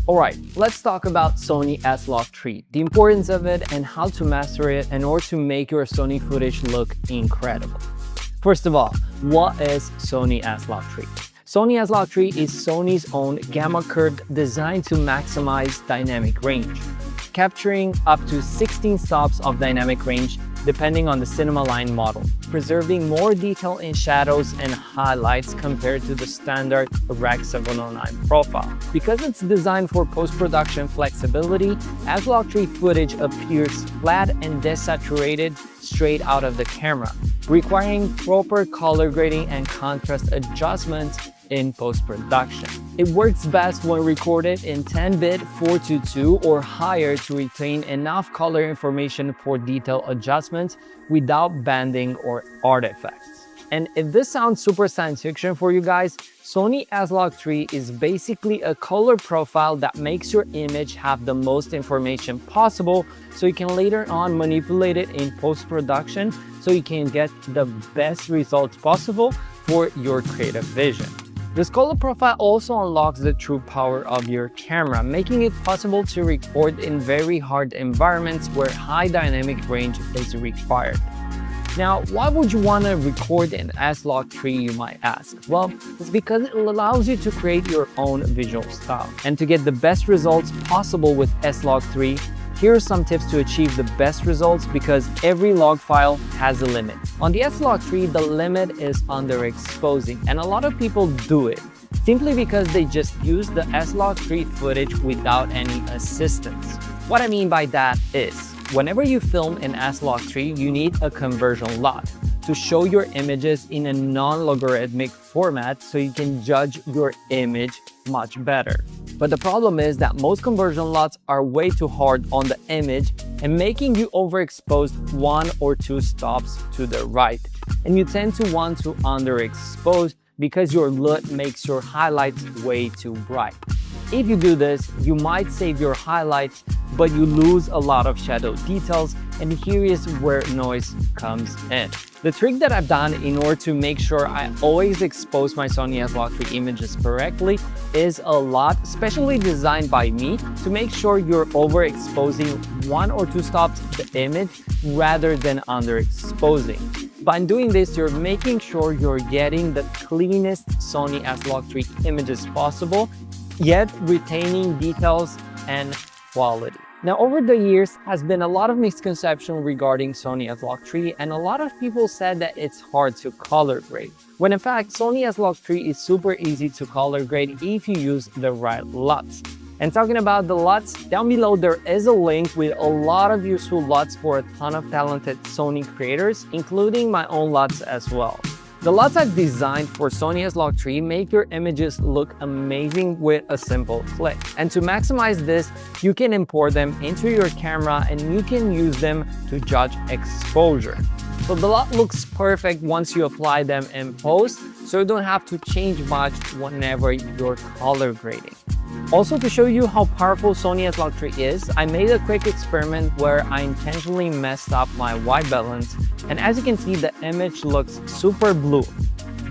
Alright, let's talk about Sony S-LOG3, the importance of it and how to master it in order to make your Sony footage look incredible. First of all, what is Sony S-LOG3? Sony S-LOG3 is Sony's own gamma curve designed to maximize dynamic range, capturing up to 16 stops of dynamic range depending on the cinema line model, preserving more detail in shadows and highlights compared to the standard Rec 709 profile. Because it's designed for post-production flexibility, S-LOG3 footage appears flat and desaturated straight out of the camera, requiring proper color grading and contrast adjustments in post-production. It works best when recorded in 10-bit 422 or higher to retain enough color information for detail adjustments without banding or artifacts. And if this sounds super science fiction for you guys, Sony S-LOG3 is basically a color profile that makes your image have the most information possible so you can later on manipulate it in post-production so you can get the best results possible for your creative vision. This color profile also unlocks the true power of your camera, making it possible to record in very hard environments where high dynamic range is required. Now, why would you want to record in S-LOG3, you might ask? Well, it's because it allows you to create your own visual style. And to get the best results possible with S-LOG3, here are some tips to achieve the best results because every log file has a limit. On the S-LOG3, the limit is underexposing, and a lot of people do it simply because they just use the S-LOG3 footage without any assistance. What I mean by that is, whenever you film in S-LOG3, you need a conversion lot to show your images in a non-logarithmic format so you can judge your image much better. But the problem is that most conversion lots are way too hard on the image and making you overexpose 1 or 2 stops to the right. And you tend to want to underexpose because your LUT makes your highlights way too bright. If you do this, you might save your highlights, but you lose a lot of shadow details, and here is where noise comes in. The trick that I've done in order to make sure I always expose my Sony S-LOG3 images correctly is a lot specially designed by me to make sure you're overexposing 1 or 2 stops the image rather than underexposing. By doing this, you're making sure you're getting the cleanest Sony S-LOG3 images possible, yet retaining details and quality. Now, over the years has been a lot of misconception regarding Sony S-LOG3, and a lot of people said that it's hard to color grade, when in fact Sony S-LOG3 is super easy to color grade if you use the right LUTs. And talking about the LUTs, down below there is a link with a lot of useful LUTs for a ton of talented Sony creators, including my own LUTs as well. The LUTs I've designed for Sony S-LOG3 make your images look amazing with a simple click. And to maximize this, you can import them into your camera and you can use them to judge exposure. So the LUT looks perfect once you apply them in post, so you don't have to change much whenever you're color grading. Also, to show you how powerful Sony S-LOG3 is, I made a quick experiment where I intentionally messed up my white balance, and as you can see, the image looks super blue.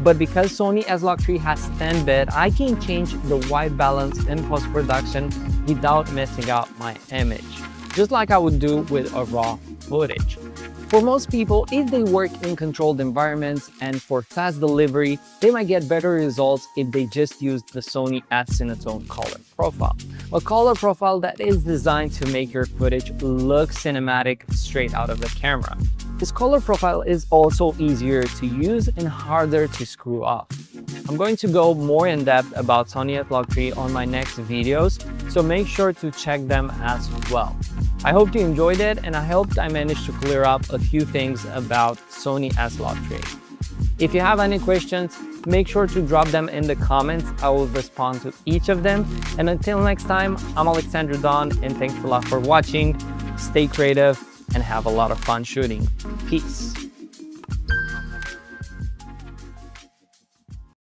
But because Sony S-LOG3 has 10-bit, I can change the white balance in post-production without messing up my image, just like I would do with a raw footage. For most people, if they work in controlled environments and for fast delivery, they might get better results if they just use the Sony S-Cinetone color profile. A color profile that is designed to make your footage look cinematic straight out of the camera. This color profile is also easier to use and harder to screw up. I'm going to go more in depth about Sony S-LOG3 on my next videos, so make sure to check them as well. I hope you enjoyed it, and I hope I managed to clear up a few things about Sony S-LOG3. If you have any questions, make sure to drop them in the comments. I will respond to each of them. And until next time, I'm Alexandru Don, and thanks a lot for watching. Stay creative and have a lot of fun shooting. Peace.